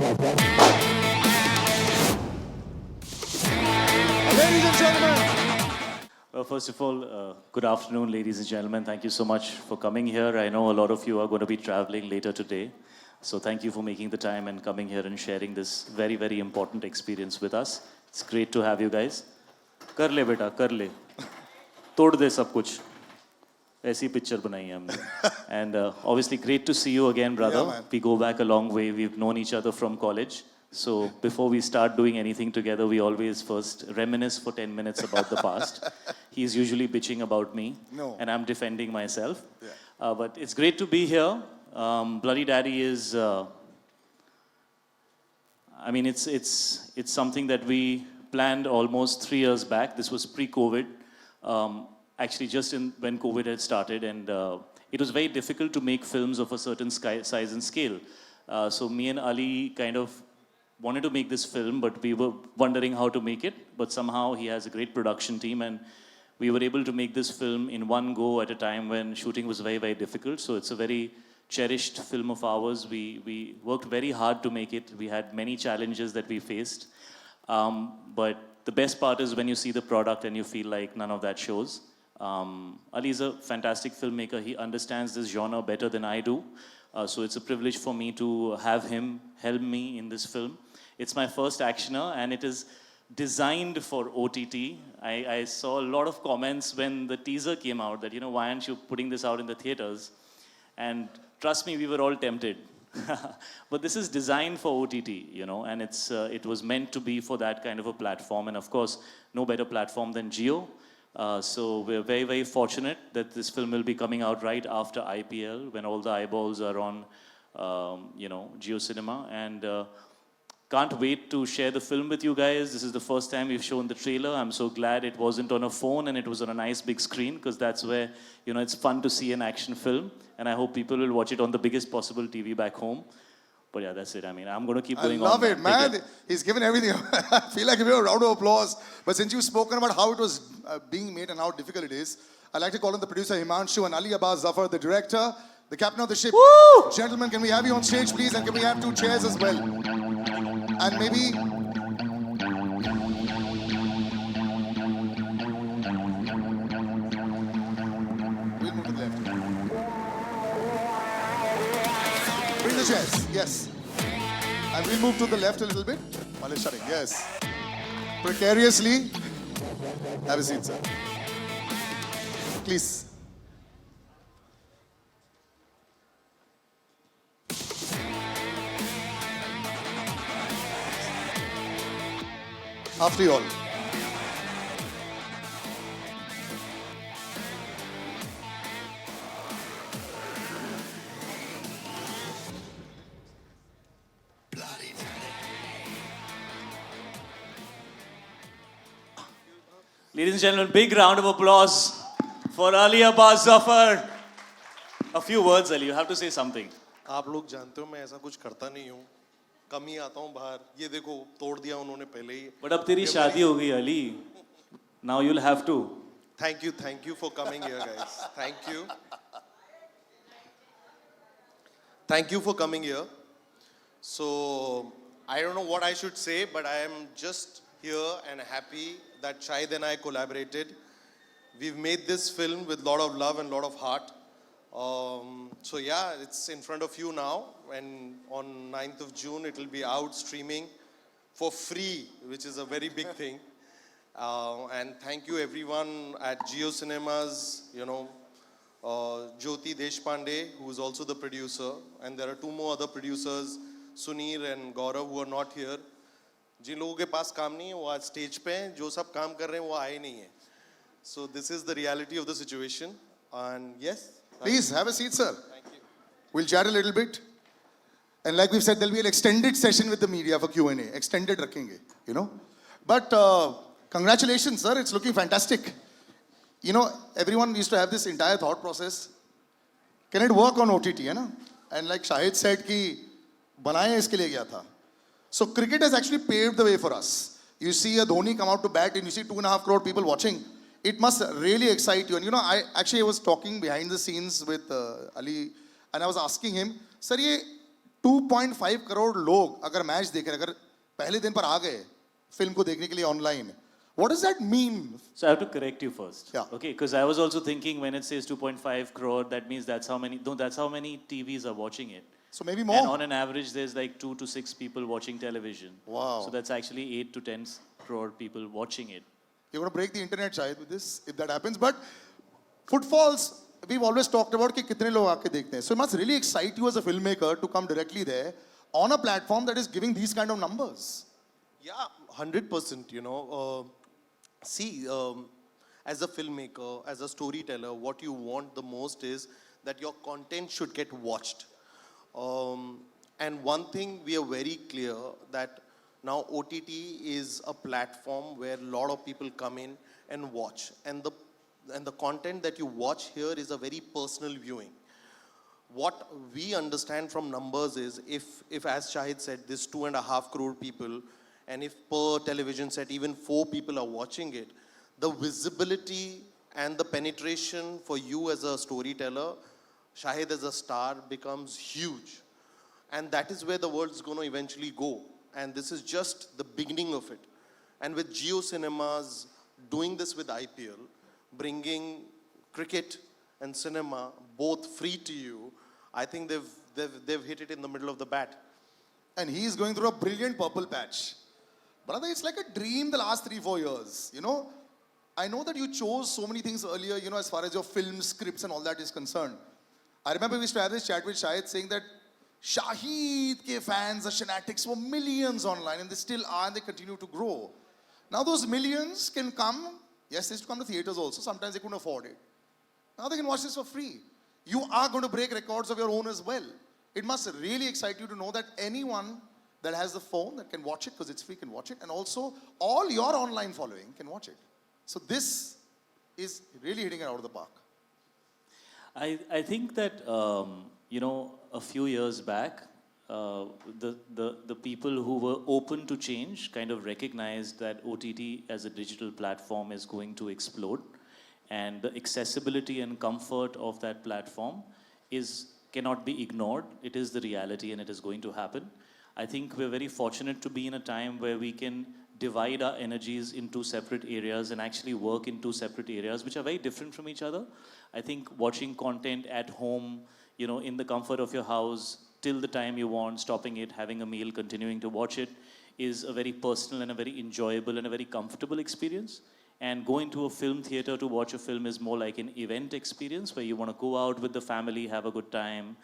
Ladies and gentlemen. Well, first of all, good afternoon, ladies and gentlemen. Thank you so much for coming here. I know a lot of you are going to be traveling later today. So thank you for making the time and coming here and sharing this very, very important experience with us. It's great to have you guys. कर ले बेटा, कर ले. तोड़ दे सब कुछ. ऐसी picture बनाई है हमने. And obviously great to see you again, brother. Yeah, we go back a long way. We've known each other from college. So before we start doing anything together, we always first reminisce for 10 minutes about the past. He's usually bitching about me, and I'm defending myself. Yeah. But it's great to be here. Bloody Daddy is, I mean, it's something that we planned almost 3 years back. This was pre-COVID, actually just when COVID had started, and it was very difficult to make films of a certain size and scale. So me and Ali kind of wanted to make this film, but we were wondering how to make it. But somehow he has a great production team, and we were able to make this film in one go at a time when shooting was very, very difficult. So it's a very cherished film of ours. We worked very hard to make it. We had many challenges that we faced. But the best part is when you see the product and you feel like none of that shows. Ali is a fantastic filmmaker. He understands this genre better than I do. So it's a privilege for me to have him help me in this film. It's my first actioner, and it is designed for OTT. I saw a lot of comments when the teaser came out that, you know, why aren't you putting this out in the theaters? And trust me, we were all tempted. But this is designed for OTT, you know, and it was meant to be for that kind of a platform. And of course, no better platform than Jio. So we're very, very fortunate that this film will be coming out right after IPL, when all the eyeballs are on, you know, Jio Cinema. And can't wait to share the film with you guys. This is the first time we've shown the trailer. I'm so glad it wasn't on a phone and it was on a nice big screen, because that's where, you know, it's fun to see an action film. And I hope people will watch it on the biggest possible TV back home. But yeah, that's it. I mean, I'm going to keep going on. I love it, man. He's given everything. I feel like giving a round of applause. But since you've spoken about how it was being made and how difficult it is, I'd like to call on the producer Himanshu and Ali Abbas Zafar, the director, the captain of the ship. Woo! Gentlemen, can we have you on stage, please? And can we have 2 chairs as well? And maybe... We'll move to the left. Bring the chairs, yes. And we'll move to the left a little bit while it's shutting, yes. Precariously. Have a seat, sir. Please. After you all. Ladies and gentlemen, big round of applause for Ali Abbas Zafar. A few words, Ali. You have to say something. आप लोग जानते हो मैं ऐसा कुछ करता नहीं हूँ, कम ही आता हूँ बाहर. ये देखो तोड़ दिया उन्होंने पहले ही. But अब तेरी शादी हो गई, Ali. Now you'll have to. Thank you for coming here, guys. Thank you for coming here. So I don't know what I should say, but I am just here and happy that Shahid and I collaborated. We've made this film with a lot of love and a lot of heart. So yeah, it's in front of you now, and on 9th of June it will be out streaming for free, which is a very big thing. And thank you everyone at Jio Cinemas, you know, Jyoti Deshpande, who is also the producer, and there are 2 more other producers, Sunir and Gaurav, who are not here. जिन लोगों के पास काम नहीं है वो आज stage पे हैं, जो सब काम कर रहे हैं वो आए नहीं हैं. So this is the reality of the situation, and yes. Please have a seat, sir. Thank you. We'll chat a little bit. And like we've said, there'll be an extended session with the media for Q&A. Extended rakhenge, you know. But congratulations, sir. It's looking fantastic. You know, everyone used to have this entire thought process. Can it work on OTT, hai na? And like Shahid said, ki banaye iske liye gaya tha. So cricket has actually paved the way for us. You see a Dhoni come out to bat and you see 2.5 crore people watching. It must really excite you. And you know, I was talking behind the scenes with Ali, and I was asking him, sir, ye 2.5 crore लोग अगर match देख रहे, अगर पहले दिन पर आ गए film को देखने के लिए online, what does that mean? So I have to correct you first. Yeah. Okay, because I was also thinking when it says 2.5 crore, that means that's how many. No, that's how many TVs are watching it. So maybe more. And on an average, there's like 2 to 6 people watching television. Wow. So that's actually 8 to 10 crore people watching it. You're going to break the internet, Shahid, with this, if that happens. But footfalls, we've always talked about कि कितने लोग आके देखते हैं. So it must really excite you as a filmmaker to come directly there on a platform that is giving these kind of numbers. Yeah, 100%, you know. See, as a filmmaker, as a storyteller, what you want the most is that your content should get watched. And one thing we are very clear that now OTT is a platform where a lot of people come in and watch. And the content that you watch here is a very personal viewing. What we understand from numbers is if as Shahid said, this 2.5 crore people, and if per television set even 4 people are watching it, the visibility and the penetration for you as a storyteller, Shahid as a star, becomes huge. And that is where the world's going to eventually go. And this is just the beginning of it. And with Jio Cinemas doing this with IPL, bringing cricket and cinema both free to you, I think they've hit it in the middle of the bat. And he is going through a brilliant purple patch. Brother, it's like a dream the last 3-4 years. You know, I know that you chose so many things earlier, you know, as far as your film scripts and all that is concerned. I remember we used to have this chat with Shahid saying that Shahid ke fans, the fanatics were millions online, and they still are, and they continue to grow. Now those millions can come, yes, they used to come to theaters also, sometimes they couldn't afford it. Now they can watch this for free. You are going to break records of your own as well. It must really excite you to know that anyone that has the phone that can watch it, because it's free, can watch it, and also all your online following can watch it. So this is really hitting it out of the park. I think that, you know, a few years back, the people who were open to change kind of recognized that OTT as a digital platform is going to explode. And the accessibility and comfort of that platform cannot be ignored. It is the reality and it is going to happen. I think we're very fortunate to be in a time where we can divide our energies into separate areas and actually work in 2 separate areas which are very different from each other. I think watching content at home, you know, in the comfort of your house, till the time you want, stopping it, having a meal, continuing to watch it, is a very personal and a very enjoyable and a very comfortable experience. And going to a film theater to watch a film is more like an event experience where you want to go out with the family, have a good time,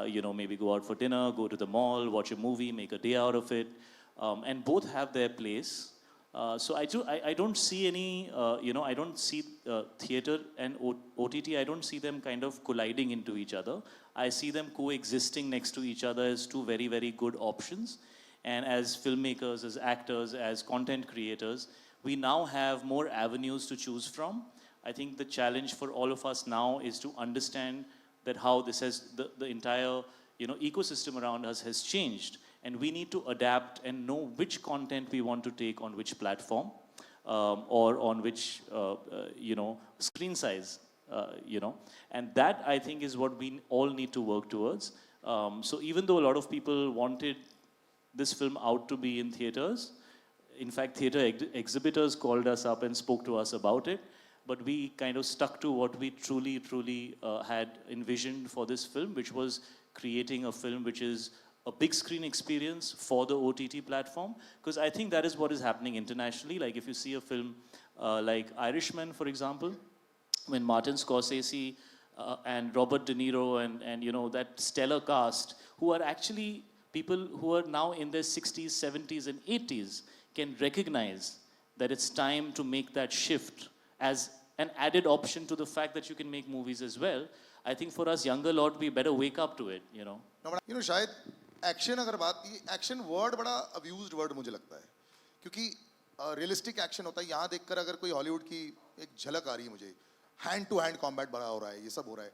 you know, maybe go out for dinner, go to the mall, watch a movie, make a day out of it. And both have their place. So I don't see any, you know, I don't see theater and OTT, I don't see them kind of colliding into each other. I see them coexisting next to each other as 2 very, very good options. And as filmmakers, as actors, as content creators, we now have more avenues to choose from. I think the challenge for all of us now is to understand that how this has, the entire, you know, ecosystem around us has changed. And we need to adapt and know which content we want to take on which platform or on which, you know, screen size, you know. And that, I think, is what we all need to work towards. So even though a lot of people wanted this film out to be in theaters, in fact, theater exhibitors called us up and spoke to us about it. But we kind of stuck to what we truly had envisioned for this film, which was creating a film which is a big screen experience for the OTT platform. Because I think that is what is happening internationally. Like if you see a film like Irishman, for example, when Martin Scorsese and Robert De Niro and you know, that stellar cast, who are actually people who are now in their 60s, 70s, and 80s, can recognize that it's time to make that shift as an added option to the fact that you can make movies as well. I think for us younger lot, we better wake up to it, you know. No, but you know, शायद action अगर बात की, action word बड़ा abused word मुझे लगता है, क्योंकि realistic action होता है. यहाँ देखकर अगर कोई हॉलीवुड की एक झलक आ रही है मुझे, हैंड टू हैंड कॉम्बैट बड़ा हो रहा है, ये सब हो रहा है,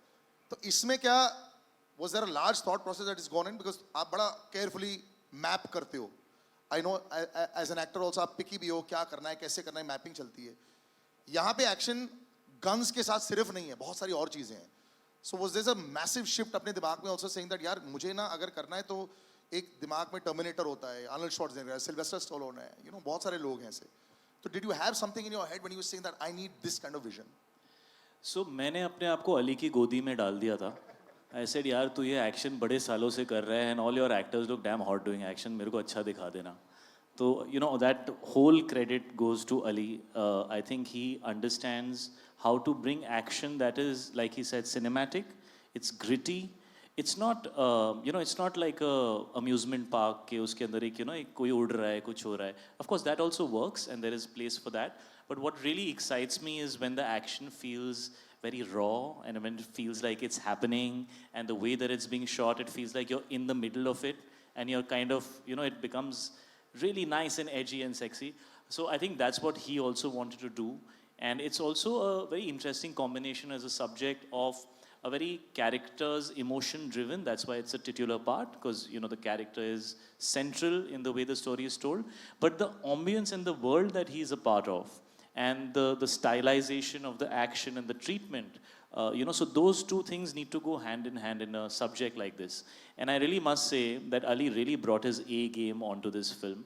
तो इसमें क्या was there a large thought process that is gone in, because आप बड़ा carefully मैप करते हो. I know as an actor also आप पिकी भी हो, क्या करना है, कैसे करना है, मैपिंग चलती है. यहाँ पे एक्शन गन्स के साथ सिर्फ नहीं है, बहुत सारी और चीज़ें हैं. So was there a massive shift अपने दिमाग में also saying that यार मुझे ना अगर करना है तो एक दिमाग में Terminator होता है, Arnold Schwarzenegger है, Sylvester Stallone है, you know बहुत सारे लोग हैं ऐसे. So did you have something in your head when you were saying that I need this kind of vision? So मैंने अपने आप को अली की गोदी में डाल दिया था. I said यार तू ये एक्शन बड़े सालों से कर रहा है and all your actors look damn hot doing action, मेरे को अच्छा दिखा देना. So you know that whole credit goes to Ali. I think he understands how to bring action that is, like he said, cinematic. It's gritty. It's not you know, it's not like a amusement park के उसके अंदर एक, you know, एक कोई उड़ रहा है कुछ हो रहा है. Of course that also works and there is place for that. But what really excites me is when the action feels very raw and when it feels like it's happening and the way that it's being shot, it feels like you're in the middle of it and you're kind of, you know, it becomes really nice and edgy and sexy. So I think that's what he also wanted to do. And it's also a very interesting combination as a subject of a very character's emotion driven. That's why it's a titular part, because you know the character is central in the way the story is told. But the ambience and the world that he's a part of, and the stylization of the action and the treatment, you know, so those two things need to go hand in hand in a subject like this. And I really must say that Ali really brought his A game onto this film.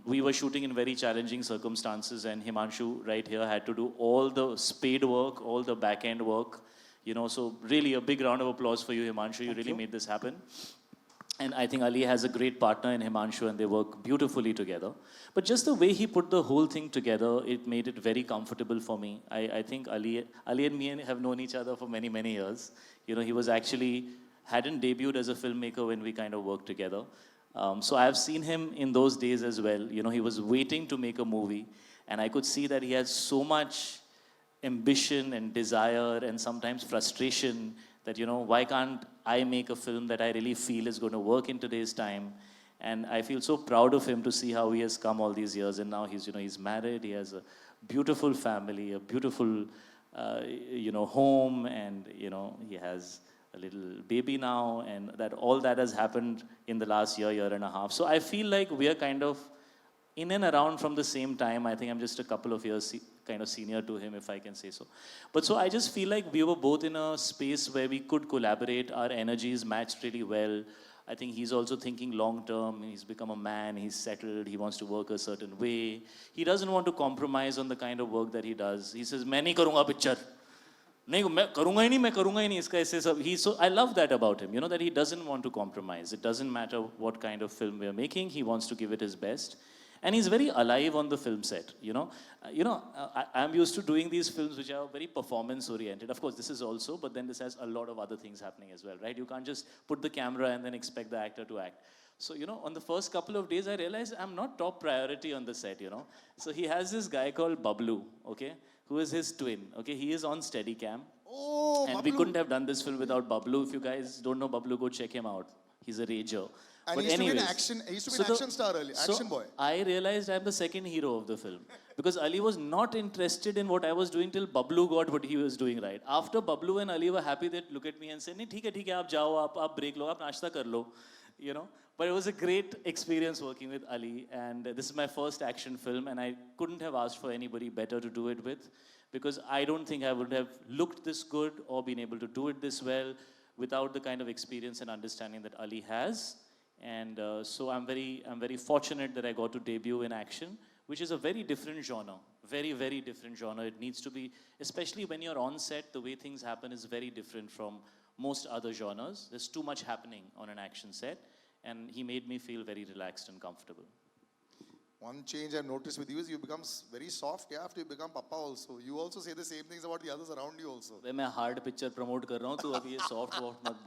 We were shooting in very challenging circumstances, and Himanshu right here had to do all the spade work, all the back end work, you know, so really a big round of applause for you, Himanshu. You really made this happen. And I think Ali has a great partner in Himanshu and they work beautifully together. But just the way he put the whole thing together, it made it very comfortable for me. I think Ali and me have known each other for many, many years. You know, he was actually, hadn't debuted as a filmmaker when we kind of worked together. So I have seen him in those days as well. You know, he was waiting to make a movie and I could see that he has so much ambition and desire and sometimes frustration that, you know, why can't I make a film that I really feel is going to work in today's time? And I feel so proud of him to see how he has come all these years. And now he's, you know, he's married, he has a beautiful family, a beautiful, you know, home, and, you know, he has a little baby now, and that all that has happened in the last year and a half. So I feel like we are kind of in and around from the same time. I think I'm just a couple of years kind of senior to him, if I can say so. But so I just feel like we were both in a space where we could collaborate. Our energies matched really well. I think he's also thinking long term. He's become a man, he's settled, he wants to work a certain way. He doesn't want to compromise on the kind of work that he does. He says, मैं नहीं करूँगा picture. नहीं मैं करूँगा ही नहीं इसका ऐसे सब. So I love that about him, you know, that he doesn't want to compromise. It doesn't matter what kind of film we're making, he wants to give it his best. And he's very alive on the film set, you know. I'm used to doing these films which are very performance oriented. Of course, this is also, but then this has a lot of other things happening as well, right? You can't just put the camera and then expect the actor to act. So, you know, on the first couple of days, I realized I'm not top priority on the set, you know. So he has this guy called Bablu, okay, who is his twin, okay. He is on Steadicam. Oh, and Bablu. We couldn't have done this film without Bablu. If you guys don't know Bablu, go check him out. He's a rager. And But he used anyways, to be an action star earlier, action boy. I realized I'm the second hero of the film. Because Ali was not interested in what I was doing till Bablu got what he was doing right. After Bablu and Ali were happy, they'd look at me and say, "नहीं ठीक है, आप जाओ, आप break लो, आप नाश्ता कर लो," you know. But it was a great experience working with Ali, and this is my first action film, and I couldn't have asked for anybody better to do it with, because I don't think I would have looked this good or been able to do it this well without the kind of experience and understanding that Ali has. And so I'm very fortunate that I got to debut in action, which is a very different genre, very, very different genre. It needs to be, especially when you're on set, the way things happen is very different from most other genres. There's too much happening on an action set, and he made me feel very relaxed and comfortable. One change I've noticed with you is you become very soft, yeah, after you become papa also. You also say the same things about the others around you also. मैं hard picture promote कर रहा हूँ, तो अभी ये soft मत बोल.